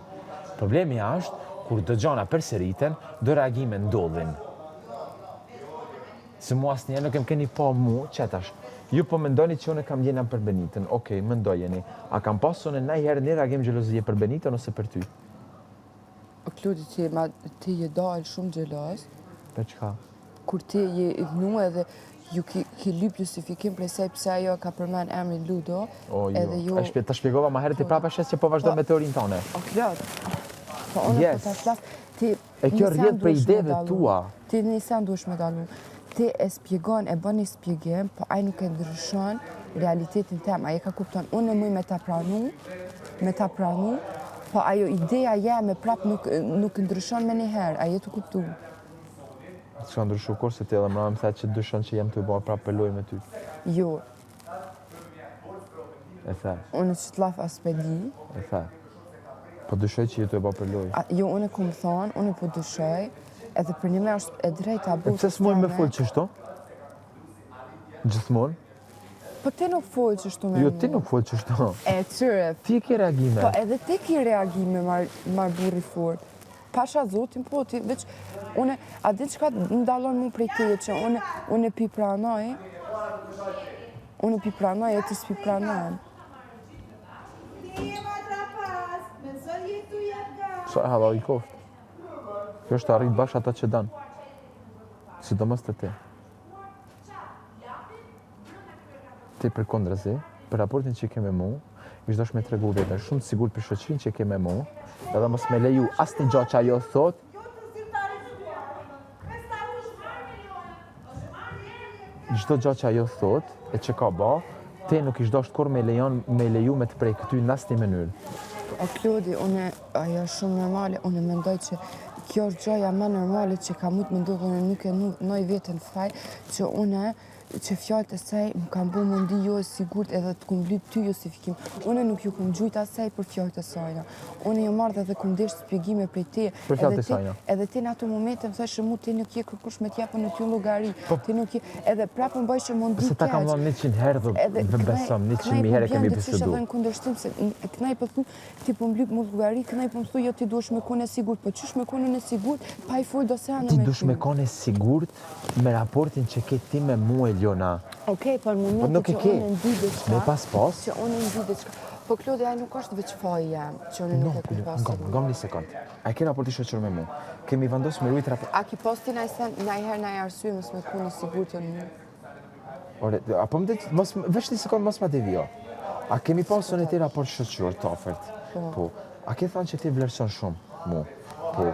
Speaker 1: Problemi është, kur dëgjona përsëriten, do reagime ndodhin. Se mu asë njerë nuk em keni pa mu, qetash. Ju po mendoni që unë kam gjena për Benitën, okej, mendojeni. A kam pasur në najherë një reagim gjelozije për Benitën ose për ty?
Speaker 2: O Klodi, ti je dalë shumë gjelos.
Speaker 1: Për çka?
Speaker 2: kur ti je i gnu edhe ju ki lyp justifikim prej se pse ajo ka përmend emrin Ludo, edhe ju...
Speaker 1: Ta shpjegova ma herët i prapa shes që po vazhdo me teorinë tone.
Speaker 2: O, klart. Po, unë po ta flas, ti...
Speaker 1: E kjo rrjedh për ideve tua.
Speaker 2: Ti nisën duhesh me dalu. Ti e spjegon, e bën një spjegim, po ai nuk e ndryshon realitetin tem. Ai e ka kupton, unë më me ta pranu, po ajo ideja jeme prap nuk ndryshon me njëherë, ai e të kuptu.
Speaker 1: S'ka ndryshu kur se ti edhe më më the që dyshon që jem të i bërë prapë për loj me ty.
Speaker 2: Jo.
Speaker 1: E the.
Speaker 2: Unë që të laf as pe di.
Speaker 1: E the. Po dyshoj që ju të i bërë për loj.
Speaker 2: Jo, unë kom thonë, unë po dyshoj, edhe për një me është e drejta
Speaker 1: E pse s'mojnë me full qështu? Gjithmonë?
Speaker 2: Po ti nuk folë qështu me
Speaker 1: Jo, ti nuk full qështu.
Speaker 2: E qyre.
Speaker 1: Ti ke reagime.
Speaker 2: Po edhe ti ki reagime mar burri fort. Pasha zotin, po ti, veç, une, a di qka ndalon mu prej teje që une pi pranoj, e ti s'pi pranoj.
Speaker 1: Sa e hadha i koftë. Kjo është arrit bashkë ata që danë. Sidomos të ti. Ti për kondrazi, për raportin që ke me mu, ishtë dosh me tregu vete shumë të sigur për shoqërinë që ke me mu, edhe mos me leju asë një gjatë që ajo thot, çdo gjatë që ajo thot, e që ka ba, ti nuk ishtë dosh kur me leju me të prej këty në asë një mënyrë.
Speaker 2: O Klodi, ajo është shumë normale, unë mendoj që kjo është gjoja më normale që ka mund të mendoj, unë nuk e noj vetën faj, që une që fjallët e saj më kam bu mundi jo e sigurt edhe të kum lyp ty justifikim. Une nuk ju kum gjujt asaj për fjallët e sajna. Une jo marrë dhe kum desh spjegime prej te.
Speaker 1: Për fjallët e sajna?
Speaker 2: Edhe ti në ato momente më thashë mu ti nuk je kërkush me t'japën në ty llogari. Ti nuk je, edhe prapë më bëj që mundi keq.
Speaker 1: Se ta kam dhënë 100 herë dhe besom, 100.000 herë kemi bisedu.
Speaker 2: Edhe në kundërshtim se kënaj po thu ti po mlyp mu llogari, kënaj po më thu jo ti duhesh me kone sigurt, po çysh me kone sigurt, pa i fol dosjana me ty.
Speaker 1: Ti duhesh me kone sigurt me raportin që ke ti me mua Eliona.
Speaker 2: Okej, për momentin që unë ndi diçka.
Speaker 1: Me pas.
Speaker 2: Që unë ndi diçka. Po Klodi, ai nuk është veç faji jam, që unë nuk e ku pasur.
Speaker 1: Ngom një sekund. A ke raporti shoqër me mua? Kemi vendosur me rujt raport.
Speaker 2: A ki posti na i sen, na i herë na i arsye mos me kuni sigurt të një.
Speaker 1: Ore, apo më dhe, veç një sekund mos ma devio. A kemi pasur në ti raport shoqëror të ofert? Po. A ke thënë që ti vlerëson shumë mu? Po.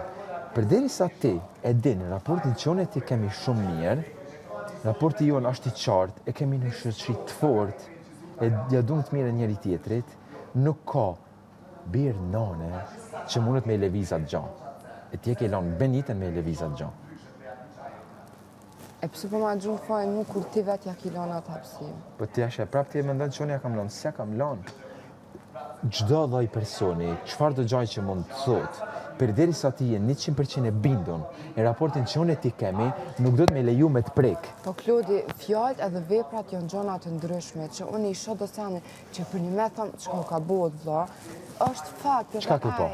Speaker 1: Përderisa ti e din raportin që unë e ti kemi shumë mirë, raporti jonë është i qartë, e kemi në shoqëri të fortë, e ja duhet të mirë njëri tjetrit, nuk ka birë nane që mundet me i levizat gjanë. E ti e ke lanë Benitën me i levizat gjanë.
Speaker 2: E pëse po ma gjunë fajnë mu kur ti vetë ja ki lanë atë hapësim.
Speaker 1: Po ti ashe, prap ti e mendon që unë ja kam lanë, s'ja kam lanë. Gjdo dhoj personi, qëfar do gjaj që mund të thotë, përderisa ti je 100% e bindun, e raportin që unë e ti kemi, nuk do të me leju me të prek.
Speaker 2: Po Klodi, fjallët edhe veprat janë gjona të ndryshme, që unë i shoh dosjane që për një me thëmë që ka bëhet vla, është fakt.
Speaker 1: Çka ke po?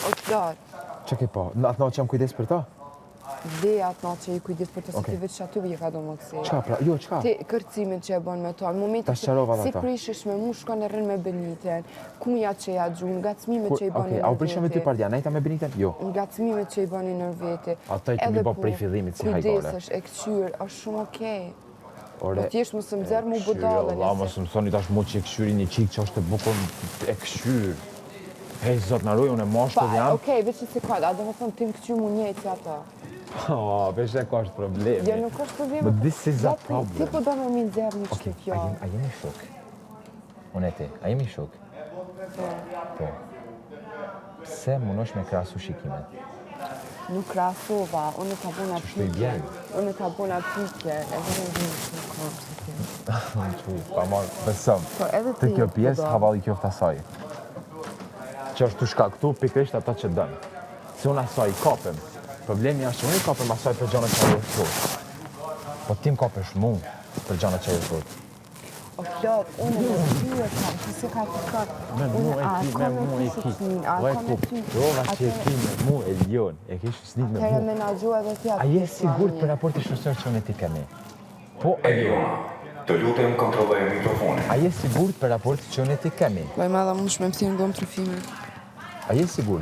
Speaker 2: O Klod.
Speaker 1: Që ke po? Në atë që jam kujdes për ta?
Speaker 2: Dhe atë natë që i kujdes për të se ti veç që aty vje ka do më kësi.
Speaker 1: Qa pra? Jo, qka?
Speaker 2: Ti kërcimin që e bon me to, në momentin që si prishish me mu shkon e rrën me Beniten, kuja që ja gjunë, ngacmime që i boni në
Speaker 1: a u prishëm me ty partia, nejta me Beniten? Jo.
Speaker 2: Ngacmime që i boni në vete.
Speaker 1: Ata i të mi bo prej fillimit si hajgore.
Speaker 2: Kujdesesh, e këqyr, është shumë okej.
Speaker 1: Ore,
Speaker 2: po t'jesh më së mëzër mu budale.
Speaker 1: La, më së mësoni tash mu që e këshyri një qikë që është e bukon e këshyr. Hej, zot në rruj, unë e moshkull jam.
Speaker 2: Okej, veç një sekund, a do më thonë ti më këqyr mu njëjtë si ato.
Speaker 1: Vesh e ka është problemi.
Speaker 2: Jo, nuk është problemi.
Speaker 1: But this is a problem.
Speaker 2: Ti po do me mi nxerr një qëtë fjallë.
Speaker 1: A jemi shok? Unë e ti, a jemi shok? Po. Pse munosh me krasu shikimet?
Speaker 2: Nuk krasova, unë ka bona pytje. Unë ka bona pytje, edhe në një shumë kompë.
Speaker 1: Pa marë, besëm. Të kjo pjesë, havalli kjo asaj. Që është të shkaktu pikrisht ata që dënë. Se unë asaj kapem. Problemi është që unë i kapem asaj për gjana që ajo thot. Po ti më kapesh mu për gjana që ajo thot.
Speaker 2: O Klod, unë e në tyre kam, që se ka të kërë.
Speaker 1: Me mu e ki, me mu e ki. O e ku, prova që e ki me mu e lion, e kish snit me mu.
Speaker 2: Tere menagju edhe tja të
Speaker 1: a je sigur për raporti shoqëror që unë e ti kemi? Po, a je?
Speaker 5: Të lutem kontrolloj mikrofonin.
Speaker 1: A je sigur për raporti që unë e ti kemi?
Speaker 2: Loj madha më shme më thirë në gomë trufime.
Speaker 1: A je sigur?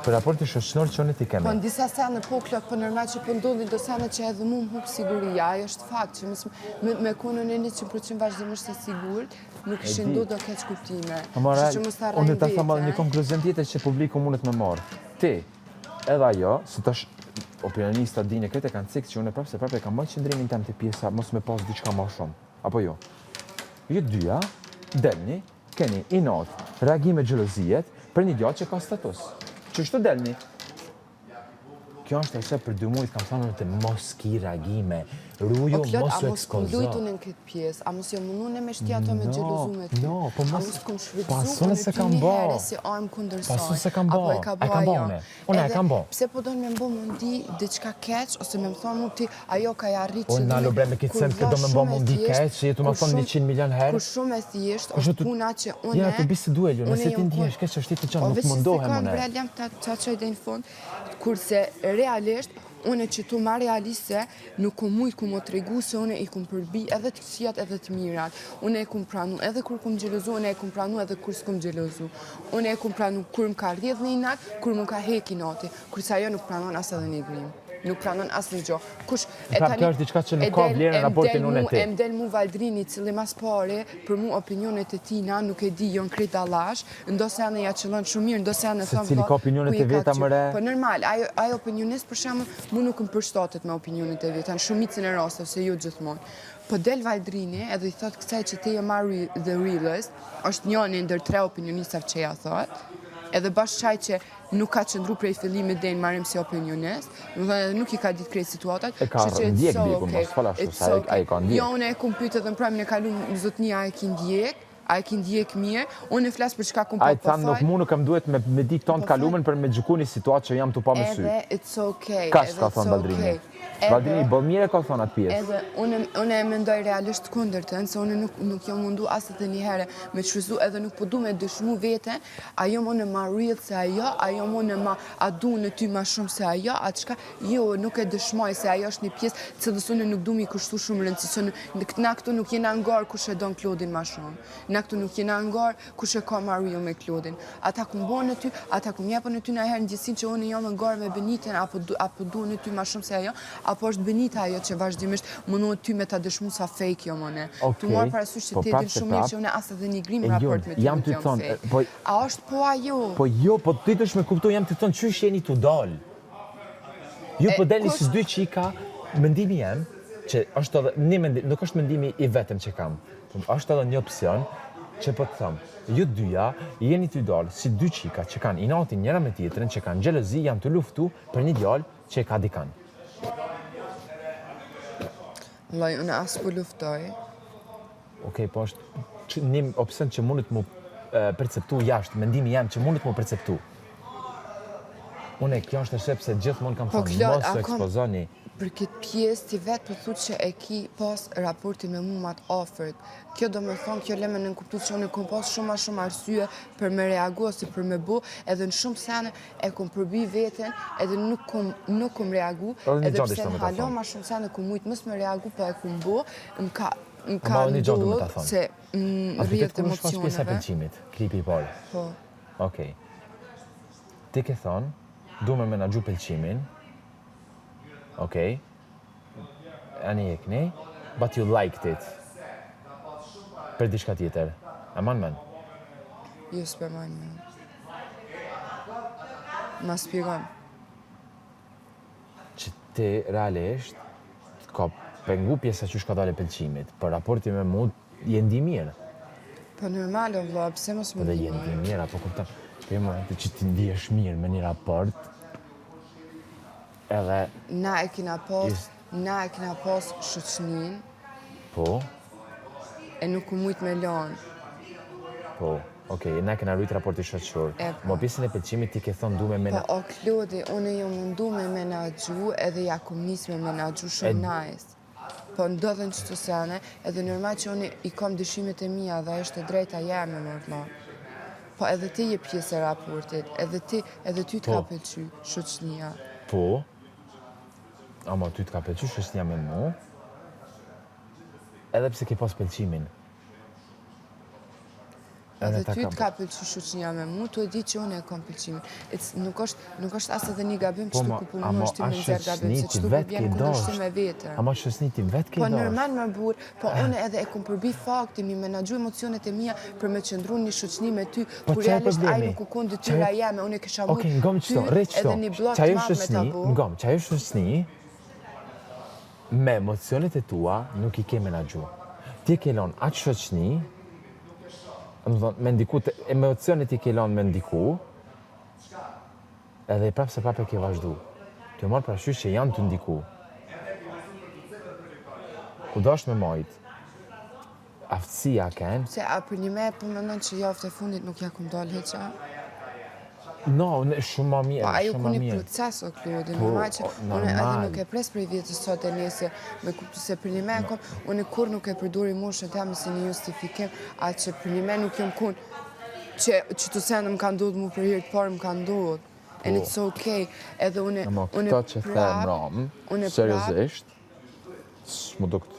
Speaker 1: Për raporti shoqëror që ne ti kemi.
Speaker 2: Po në disa sene po klok, po normal që po ndodhin do sene që edhe mu më hub siguria, ajo është fakt që me konën e 100% vazhdimisht e sigurt, nuk ishin do keq kuptime.
Speaker 1: Amara,
Speaker 2: Që mos ta
Speaker 1: unë ta
Speaker 2: rrajnë
Speaker 1: them një
Speaker 2: vete.
Speaker 1: konkluzion tjetër që publiku mundet me marr. Ti, edhe ajo, se tash opinionista dinë këtë kanë cikë që unë prapë kam marrë qëndrimin tëm të pjesa, mos me pas diçka më shumë. Apo jo? Ju dyja, delni, keni inat, reagime xhelozijet për një djalë që ka status. Çështë delni. Kjo është arsye për 2 muaj kam thënë të mos ki reagime. Ruju mos u ekspozo.
Speaker 2: Lujtu në këtë pjesë, a mos jo mundu me shtia ato me xhelozu me ty.
Speaker 1: No, po
Speaker 2: a
Speaker 1: mos
Speaker 2: mos kom shfrytzu.
Speaker 1: pasune se kam bë.
Speaker 2: Si armë kundër saj.
Speaker 1: Pasune se kam bë.
Speaker 2: Apo e ka bë ajo.
Speaker 1: Unë e kam bë.
Speaker 2: Pse po don me mbë mundi diçka keq ose me më thonë mu ti ajo ka ja arrit
Speaker 1: Unë nalo bre me këtë send që do me bë mundi keq, që jetu ma thonë 100 milion herë.
Speaker 2: Kur shumë e thjesht është puna që unë
Speaker 1: ja të biseduaj jo, nëse ti ndjesh keq është ti të çon nuk mundohem unë.
Speaker 2: Ove jam ta çoj deri në fund, kurse realisht unë që tu ma realise nuk kom mujt ku më tregu se unë i kom përbi edhe të këqijat edhe të mirat. Unë e kom pranu edhe kur kom xhelozu, unë e kom pranu edhe kur s'kom xhelozu. Unë e kom pranu kur më ka rrjedh në inat, kur më ka heki nati, kurse ajo nuk pranon as edhe një grim. Nuk pranon asnjë gjë. Kush
Speaker 1: e tani kjo është diçka që nuk ka vlerë në raportin unë e ti.
Speaker 2: E mdel mu Valdrini, cili mas pare, për mu opinionet e tina nuk e di jon krejt dallash, ndosë janë ja qëllon shumë mirë, ndosë janë e thonë
Speaker 1: cili ka opinionet e veta më re.
Speaker 2: Po normal, ajo opinionist për shembull, mu nuk më përshtatet me opinionet e veta, në shumicën e rasteve se jo gjithmonë. Po del Valdrini edhe i thot kësaj që ti je marry the realist, është njëri ndër 3 opinionistave që ja thot, edhe bashkë qaj që nuk ka qëndru prej fillimit dhe në marim si opinionist, nuk i ka ditë krejt situatat.
Speaker 1: E ka ndjek biku, mos falashu, sa e ka ndjek.
Speaker 2: Jo, unë e kom pyet edhe në pramin e kalu zotnia a e ki ndjek, a e ki ndjek mirë, unë e flas për çka kom
Speaker 1: Ai thanë nuk mu nuk kam duhet me ditë tonë kalumen për me gjykuni situatë që jam tu pa me sy.
Speaker 2: Edhe it's okay.
Speaker 1: Kaç ka thonë Valdrini? Valdrini bëll mirë ka thonë atë pjesë.
Speaker 2: Edhe unë e mendoj realisht kundërtën, se unë nuk jam mundu as edhe një herë me çfryzu edhe nuk po du me dëshmu veten, ajo më në ma real se ajo më në ma a du në ty ma shumë se ajo, atë çka jo nuk e dëshmoj se ajo është një pjesë cilës unë nuk du mi kushtu shumë rëndësi, na këtu nuk jena ngar kush e don Klodin ma shumë. Na këtu nuk jena ngar kush e ka ma real me Klodin. Ata ku mbon në ty, ata ku mjepën në ty na herë ndjesin që unë jam ngar me Beniten apo du në ty ma shumë se ajo, apo është Benita ajo që vazhdimisht mundohet ty me ta dëshmu sa fake jo mëne. Tu marr parasysh që ti din shumë mirë që unë as edhe një grim raport me ty.
Speaker 1: Jam të thonë,
Speaker 2: a është po ajo?
Speaker 1: Po jo, po ti të me kuptoj, jam të thonë çysh jeni tu dal. Ju po delni si 2 çika, mendimi jam që është edhe një mendim, nuk është mendimi i vetëm që kam. Është edhe një opsion që po të them, ju dyja jeni tu dal si 2 çika që kanë inatin njëra me tjetrën, që kanë xhelozi, janë të luftu për një djalë që e ka dikan.
Speaker 2: Loj, unë as po luftoj.
Speaker 1: Okej, po është një opsion që mundet mu perceptu jashtë, mendimi jam që mundet mu perceptu. Unë kjo është e sepse gjithmonë kam thonë, mos u ekspozoni.
Speaker 2: Për këtë pjesë ti vetë për thutë që e ki pas raporti me mu mat ofert. Kjo do me thonë, kjo le me nënkuptu që unë kom pas shumë arsye për me reagu ose për me bo, edhe në shumë sene e kom përbi veten, edhe nuk kom reagu, edhe pse në halo ma shumë sene kom mujtë mës me reagu, po e kom bo, më ka ndodhë se rrjet emocioneve.
Speaker 1: A të pjesa pëlqimit, klipi i parë?
Speaker 2: Po.
Speaker 1: Okej. Ti ke thonë, du me menagju pëlqimin, okej, ani ekni, but you liked it. Për diçka tjetër. A man?
Speaker 2: Jo, s'per man. Ma spjegon.
Speaker 1: Që ti realisht ka pengu pjesa që shka dale pëlqimit, për raporti me mu jendi mirë.
Speaker 2: Po normal, o vla, pse mos më
Speaker 1: dhe jendi mirë, apo kuptam. Për momentin që ti ndihesh mirë me një raport, edhe...
Speaker 2: Na e kina pas shoqnin.
Speaker 1: Po?
Speaker 2: E nuk u mujt me lanë.
Speaker 1: Po, okej, na kena rrit raporti shoqëror. Mo pjesën e pëlqimit ti ke thonë du me menaxhu.
Speaker 2: Po, o Klodi, unë jo mundu me menaxhu edhe ja kom nis me menaxhu shumë nice. Po ndodhen qëto sene, edhe normal që unë i kom dëshimet e mia dhe është e drejta jeme më vëlla. Po edhe ti je pjesë e raportit, edhe ty t'ka pëlqy shoqënia.
Speaker 1: Po, ama ty t'ka pëlqy shoqënia me mu, edhe pse ke pas pëlqimin.
Speaker 2: Edhe ty t'ka pëlqy shoqënia me mu, tu e di që unë e kam pëlqimin. Nuk është as edhe një gabim që tu ku punë është ti me nxjerr gabim, se që tu ku bjen kundërshtim me vete.
Speaker 1: Ama shoqëni tim vetë ke
Speaker 2: Po
Speaker 1: dorë.
Speaker 2: normal më burr, po unë edhe e kom përbi fakti, mi menaxhu emocionet e mia për me qëndru një shoqëni me ty, kur realisht ai nuk u kon detyra jeme, unë e kisha mujt.
Speaker 1: Okej, ngom çto, rrit çto.
Speaker 2: Edhe një blok
Speaker 1: Çajo
Speaker 2: të madh me ta
Speaker 1: shoqëni,
Speaker 2: bu.
Speaker 1: ngom, çajo shoqëni me emocionet e tua nuk i ke menaxhu. Ti ke lënë atë shoqëni, më thonë, me ndiku, emocionet i ke lënë me ndiku, edhe prapë se prapë e ke vazhdu. Të marrë parasysh që janë të ndiku. Ku do është me majt, aftësia ken,
Speaker 2: Se a për një me po mendon që javët e fundit nuk ja kom dalë heqa?
Speaker 1: no, shumë ma mirë,
Speaker 2: Po ajo
Speaker 1: shumë
Speaker 2: ku
Speaker 1: ma
Speaker 2: një
Speaker 1: mirë.
Speaker 2: proces o Klodi,
Speaker 1: Po,
Speaker 2: normal që unë edhe
Speaker 1: normal.
Speaker 2: nuk e pres prej vjetës sot e njëse me kuptu se për një me kom, unë kur nuk e përdori moshën teme si një justifikim, atë që për një me nuk jom kun që të sendë më ka ndodhë mu për hirë të parë më ka ndodhë. And it's okay, edhe unë
Speaker 1: Ama këto që them ram, seriozisht, s'mu dukt.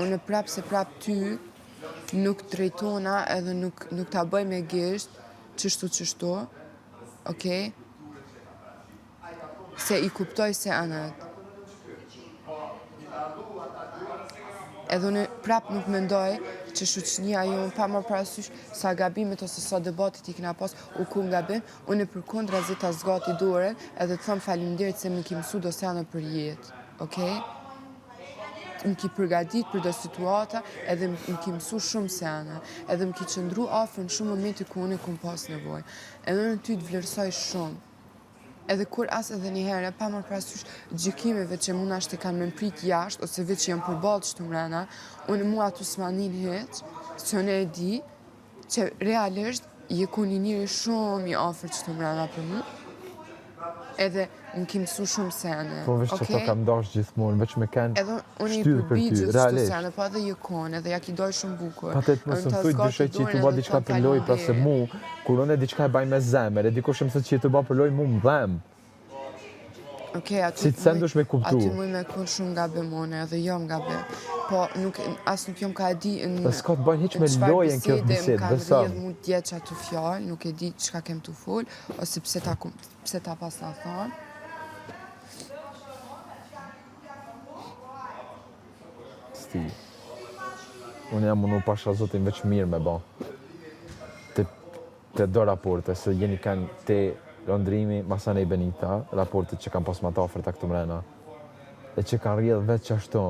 Speaker 2: Unë prap se prap ty nuk drejtona edhe nuk ta bëj me gisht qështu, okej? Se i kuptoj se anët. Edhe unë prap nuk mendoj që shoqënia jo pa më parasysh sa gabimet ose sa debatit i kena pas u ku gabim, unë përkundra ta zgati dorën edhe të them faleminderit se më ki mësu do sene për jetë, okej? Më ki përgadit për do situata edhe më ki mësu shumë sene, edhe më ki qëndru afër në shumë momenti ku unë kom pas nevojë. Edhe unë ty të vlerësoj shumë. Edhe kur as edhe një herë, pa më parasysh gjykimeve që mund ashtë kanë me mprit jashtë, ose veç që jam përballë që të mrena, unë mua tu s'manin heq, që unë e di, që realisht je ku një njëri shumë i afër që të mrena për mu, edhe më ki mësu shumë sene.
Speaker 1: Po veç që to kam dash gjithmonë, veç me ken
Speaker 2: Edhe unë i
Speaker 1: shtyrë për
Speaker 2: përbi
Speaker 1: ty,
Speaker 2: gjithë shtu
Speaker 1: realisht.
Speaker 2: sene, po edhe je konë, edhe ja ki doj shumë bukur.
Speaker 1: Patet mos më thuj dyshej që i të ba diçka për loj, pra se mu, kur unë e diçka e baj me zemër, e dikush më thët që i të ba për loj, mu më dhem.
Speaker 2: Okej, aty
Speaker 1: Si të sendush me kuptu.
Speaker 2: Aty muj me kun shumë gabimone, edhe jam gabim. Po as nuk jam ka e di në...
Speaker 1: Dhe s'ka të bajnë hiq me lojën kjo bisedë,
Speaker 2: Më
Speaker 1: besëm.
Speaker 2: kanë rrjedh mu djetë që aty fjallë, nuk e di çka kem të fol, ose pse ta pas na thonë.
Speaker 1: Sti. Unë jam munu pasha zotin veç mirë me ba. Te do raporte, se jeni kanë te Londrimi, Masane i Benita, raportet që kanë pas ma ta ofërta këtu mrena. E që kanë rrjedh veç ashtu.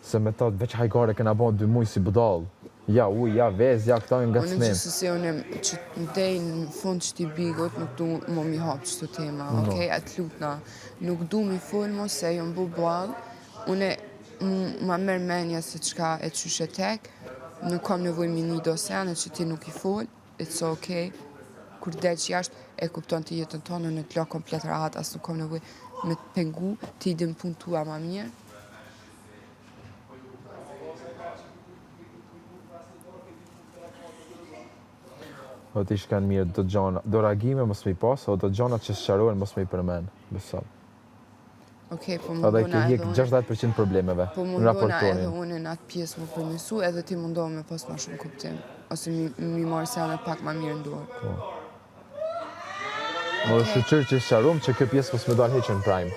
Speaker 1: Se me ta veç hajgare këna ba 2 muj si budal. Ja uj, ja vez, ja këta nga
Speaker 2: Unë
Speaker 1: cmim.
Speaker 2: gjithsesi unë që ndej në fund që ti bigot, nuk du më mi hapë qëto tema, okej? Atë lutna. Nuk du mi fol mo se jom bu ballë, unë ma merr menja se çka e qyshe tek, nuk kam nevoj mi një dosjane që ti nuk i fol, it's okay. Kur del që jashtë e kupton të jetën tonë, në të la komplet rahat, as nuk kam nevoj me të pengu, ti i din punë tua ma mirë.
Speaker 1: O t'i shkan mirë do gjana, do reagime mos me i pas, o do gjana që sqarohen mos me i përmen, besoj.
Speaker 2: Okej, po
Speaker 1: Edhe ke
Speaker 2: mundona
Speaker 1: hjek
Speaker 2: edhe unë.
Speaker 1: 60% problemeve
Speaker 2: Po
Speaker 1: në
Speaker 2: mundona edhe
Speaker 1: raportorin.
Speaker 2: unë në atë pjesë më përmesu, edhe ti mundohë me pas ma shumë kuptim. Ose mi marrë se anë pak ma mirë ndorë.
Speaker 1: Më dhe shqyqyr që sqarum që kjo pjesë mos me dalë heqen prime.